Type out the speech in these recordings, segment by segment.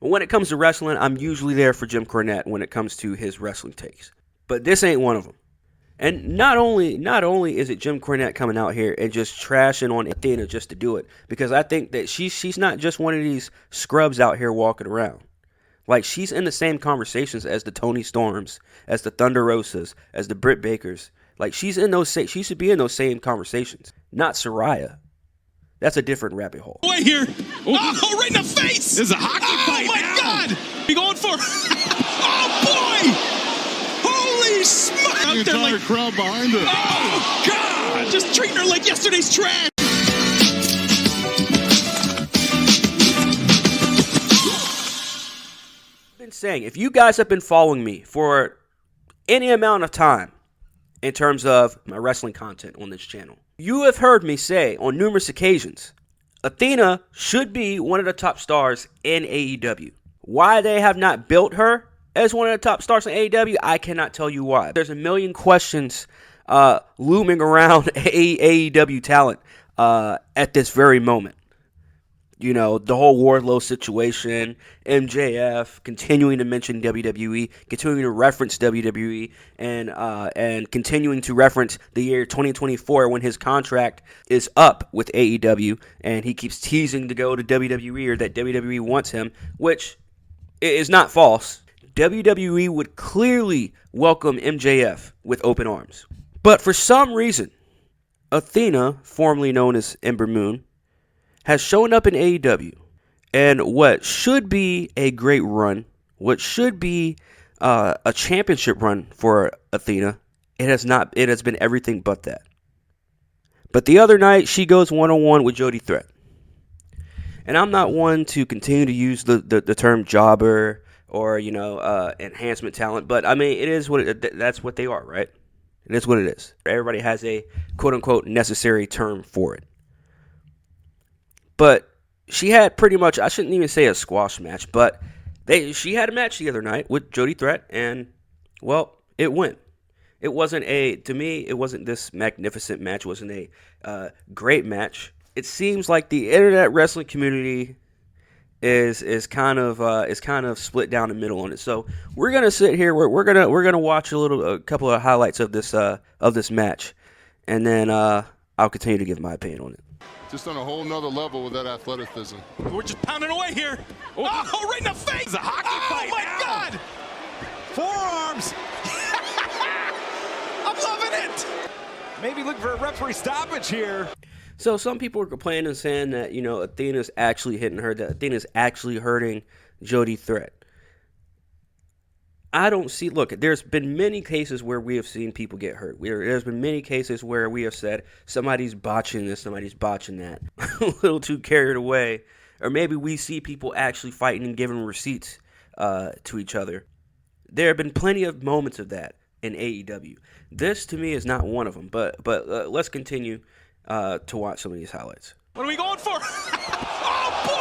When it comes to wrestling, I'm usually there for Jim Cornette when it comes to his wrestling takes. But this ain't one of them. And not only is it Jim Cornette coming out here and just trashing on Athena just to do it, because I think that she's not just one of these scrubs out here walking around. Like, she's in the same conversations as the Tony Storms, as the Thunder Rosas, as the Britt Bakers. Like, she should be in those same conversations, not Saraya. That's a different rabbit hole. Boy here. Oh, right in the face. This is a hockey fight. Oh, my now. God. You going for Oh, boy. Holy smokes. The entire crowd behind her. Oh, God. Just treating her like yesterday's trash. I've been saying, if you guys have been following me for any amount of time in terms of my wrestling content on this channel, you have heard me say on numerous occasions, Athena should be one of the top stars in AEW. Why they have not built her as one of the top stars in AEW, I cannot tell you why. There's a million questions looming around AEW talent at this very moment. You know, the whole Wardlow situation, MJF continuing to mention WWE, continuing to reference WWE, and continuing to reference the year 2024 when his contract is up with AEW, and he keeps teasing to go to WWE or that WWE wants him, which is not false. WWE would clearly welcome MJF with open arms. But for some reason, Athena, formerly known as Ember Moon, has shown up in AEW, and what should be a great run, what should be a championship run for Athena, it has not. It has been everything but that. But the other night, she goes one-on-one with Jody Threat, and I'm not one to continue to use the term jobber or enhancement talent, but I mean it is that's what they are, right? It is what it is. Everybody has a quote-unquote necessary term for it. But she had pretty much, I shouldn't even say a squash match, but she had a match the other night with Jody Threat, and, well, it went. It wasn't this magnificent match. It wasn't a great match. It seems like the internet wrestling community is kind of split down the middle on it. So we're gonna sit here. We're gonna watch a couple of highlights of this match, and then I'll continue to give my opinion on it. Just on a whole nother level with that athleticism. We're just pounding away here. Oh, right in the face. It's a hockey fight. Oh, my now. God. Forearms. I'm loving it. Maybe looking for a referee stoppage here. So some people are complaining and saying that, Athena's actually hitting her, that Athena's actually hurting Jody Threat. I don't see, look, there's been many cases where we have seen people get hurt. There's been many cases where we have said somebody's botching this, somebody's botching that. A little too carried away. Or maybe we see people actually fighting and giving receipts to each other. There have been plenty of moments of that in AEW. This, to me, is not one of them. But let's continue to watch some of these highlights. What are we going for? Oh, boy.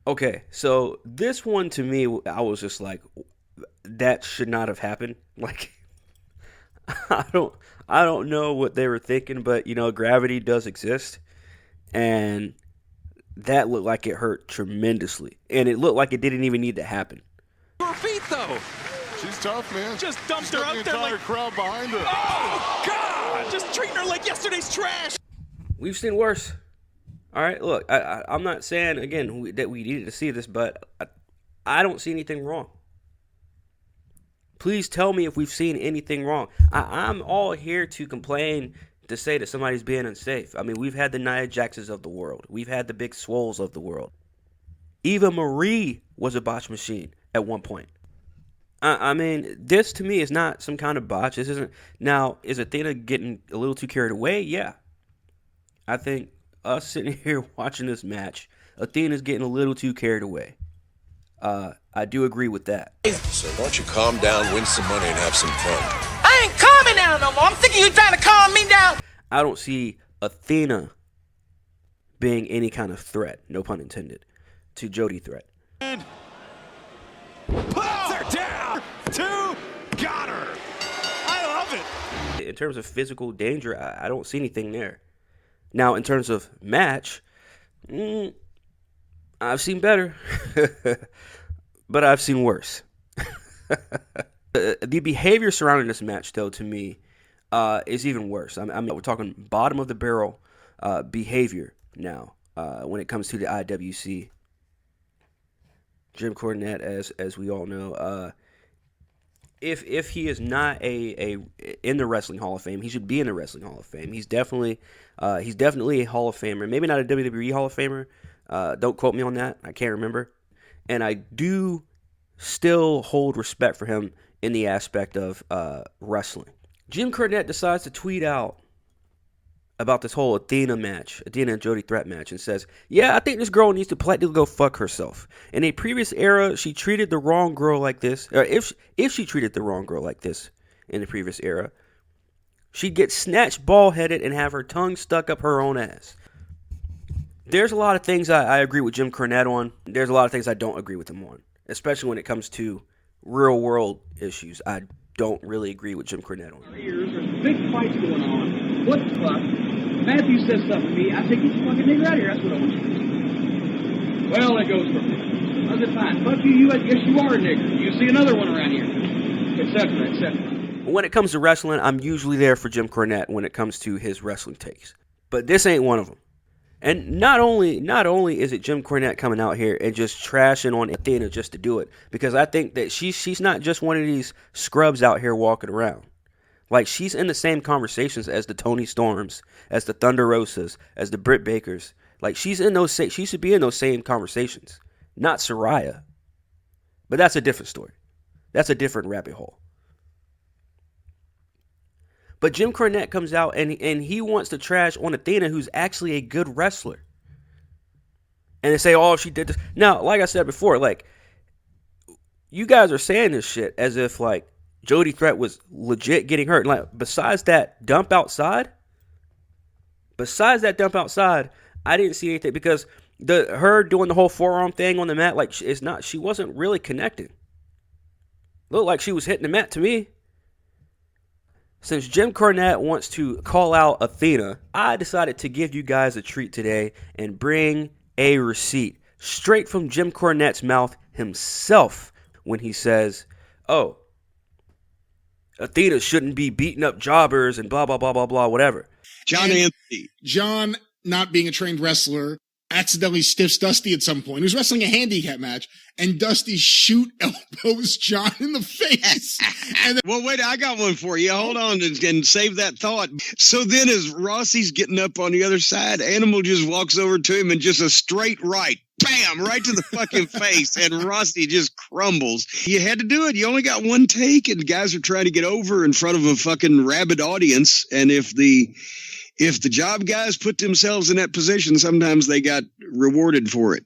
Okay, so this one to me, I was just like, that should not have happened. Like, I don't know what they were thinking, but gravity does exist, and that looked like it hurt tremendously, and it looked like it didn't even need to happen. Her feet, though. She's tough, man. Just dumped her out the there entire like. crowd behind her. Oh, God. Just treating her like yesterday's trash. We've seen worse. All right, look, I'm not saying, again, that we needed to see this, but I don't see anything wrong. Please tell me if we've seen anything wrong. I'm all here to complain, to say that somebody's being unsafe. I mean, we've had the Nia Jaxes of the world. We've had the Big Swoles of the world. Eva Marie was a botch machine at one point. I mean, this to me is not some kind of botch. This isn't. Now, is Athena getting a little too carried away? Yeah. I think us sitting here watching this match, Athena's getting a little too carried away. I do agree with that. So why don't you calm down, win some money, and have some fun? I ain't calming down no more. I'm thinking you trying to calm me down. I don't see Athena being any kind of threat, no pun intended, to Jody Threat. Puts her down. Two. Got her. I love it. In terms of physical danger, I don't see anything there. Now, in terms of match, I've seen better, but I've seen worse. The behavior surrounding this match, though, to me, is even worse. I mean, we're talking bottom of the barrel behavior now when it comes to the IWC. Jim Cornette, as we all know, if he is not in the Wrestling Hall of Fame, he should be in the Wrestling Hall of Fame. He's definitely a Hall of Famer. Maybe not a WWE Hall of Famer. Don't quote me on that. I can't remember. And I do still hold respect for him in the aspect of wrestling. Jim Cornette decides to tweet out about this whole Athena and Jody threat match, and says, yeah, I think this girl needs to politely go fuck herself. In a previous era, she treated the wrong girl like this, or if she treated the wrong girl like this in the previous era, she'd get snatched bald-headed and have her tongue stuck up her own ass. There's a lot of things I agree with Jim Cornette on. There's a lot of things I don't agree with him on, especially when it comes to real-world issues. I don't really agree with Jim Cornette on. There's big fights going on. What the fuck? Matthew says something to me. I say, get your fucking nigger out of here. That's what I want you to do. Well, that goes from there. I said, fine. Fuck you. I guess you are a nigger. You see another one around here. Etc., etc. When it comes to wrestling, I'm usually there for Jim Cornette when it comes to his wrestling takes. But this ain't one of them. And not only is it Jim Cornette coming out here and just trashing on Athena just to do it, because I think that she's not just one of these scrubs out here walking around. Like, she's in the same conversations as the Tony Storms, as the Thunder Rosas, as the Britt Bakers. Like, she should be in those same conversations, not Saraya. But that's a different story. That's a different rabbit hole. But Jim Cornette comes out and he wants to trash on Athena, who's actually a good wrestler. And they say, oh, she did this. Now, like I said before, like, you guys are saying this shit as if, like, Jody Threat was legit getting hurt. Like, besides that dump outside, I didn't see anything, because her doing the whole forearm thing on the mat, like, she wasn't really connecting. Looked like she was hitting the mat to me. Since Jim Cornette wants to call out Athena, I decided to give you guys a treat today and bring a receipt straight from Jim Cornette's mouth himself when he says, oh, Athena shouldn't be beating up jobbers and blah, blah, blah, blah, blah, whatever. John, not being a trained wrestler, accidentally stiffs Dusty at some point. He was wrestling a handicap match, and Dusty shoot elbows John in the face. Well, wait, I got one for you. Hold on and save that thought. So then as Rossi's getting up on the other side, Animal just walks over to him and just a straight right. Bam! Right to the fucking face, and Rossi just crumbles. You had to do it. You only got one take, and guys are trying to get over in front of a fucking rabid audience. And if the job guys put themselves in that position, sometimes they got rewarded for it.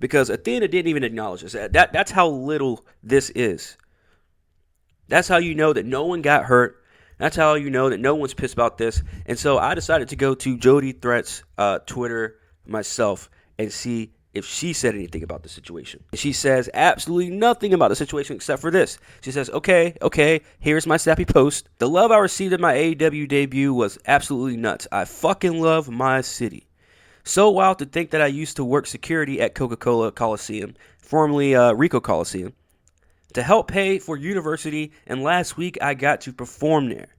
Because Athena didn't even acknowledge this. That's how little this is. That's how you know that no one got hurt. That's how you know that no one's pissed about this. And so I decided to go to Jody Threat's Twitter myself and see if she said anything about the situation. She says absolutely nothing about the situation except for this. She says, okay, here's my sappy post. The love I received at my AEW debut was absolutely nuts. I fucking love my city. So wild to think that I used to work security at Coca-Cola Coliseum, formerly Rico Coliseum, to help pay for university, and last week I got to perform there.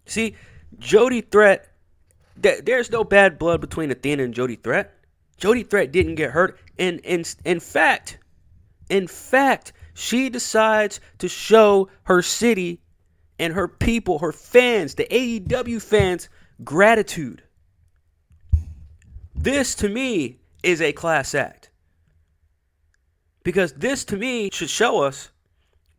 See, Jody Threat, there's no bad blood between Athena and Jody Threat. Jody Threat didn't get hurt. And in fact, she decides to show her city and her people, her fans, the AEW fans, gratitude. This, to me, is a class act. Because this, to me, should show us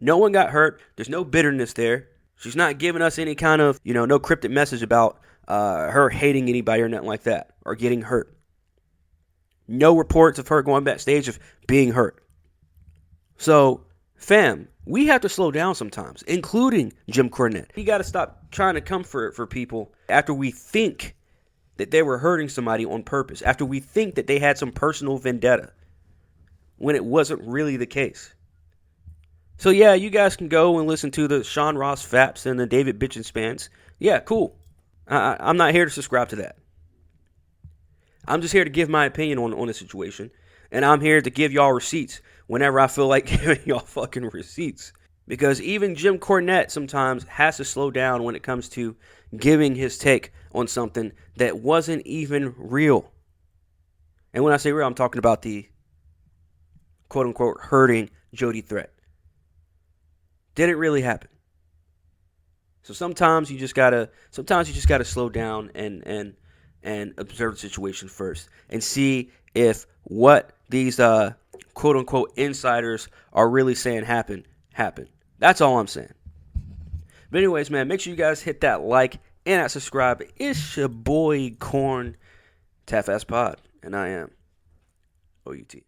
no one got hurt. There's no bitterness there. She's not giving us any kind of, no cryptic message about her hating anybody or nothing like that, or getting hurt. No reports of her going backstage of being hurt. So, fam, we have to slow down sometimes, including Jim Cornette. We got to stop trying to comfort for people after we think that they were hurting somebody on purpose, after we think that they had some personal vendetta, when it wasn't really the case. So, yeah, you guys can go and listen to the Sean Ross Faps and the David Bitchinspans. Yeah, cool. I'm not here to subscribe to that. I'm just here to give my opinion on the situation. And I'm here to give y'all receipts whenever I feel like giving y'all fucking receipts. Because even Jim Cornette sometimes has to slow down when it comes to giving his take on something that wasn't even real. And when I say real, I'm talking about the quote-unquote hurting Jody threat. Didn't really happen. So sometimes you just gotta slow down and observe the situation first and see if what these quote-unquote insiders are really saying happened. That's all I'm saying. But anyways, man, make sure you guys hit that like and that subscribe. It's your boy Corn, Taff Ass Pod, and I am OUT.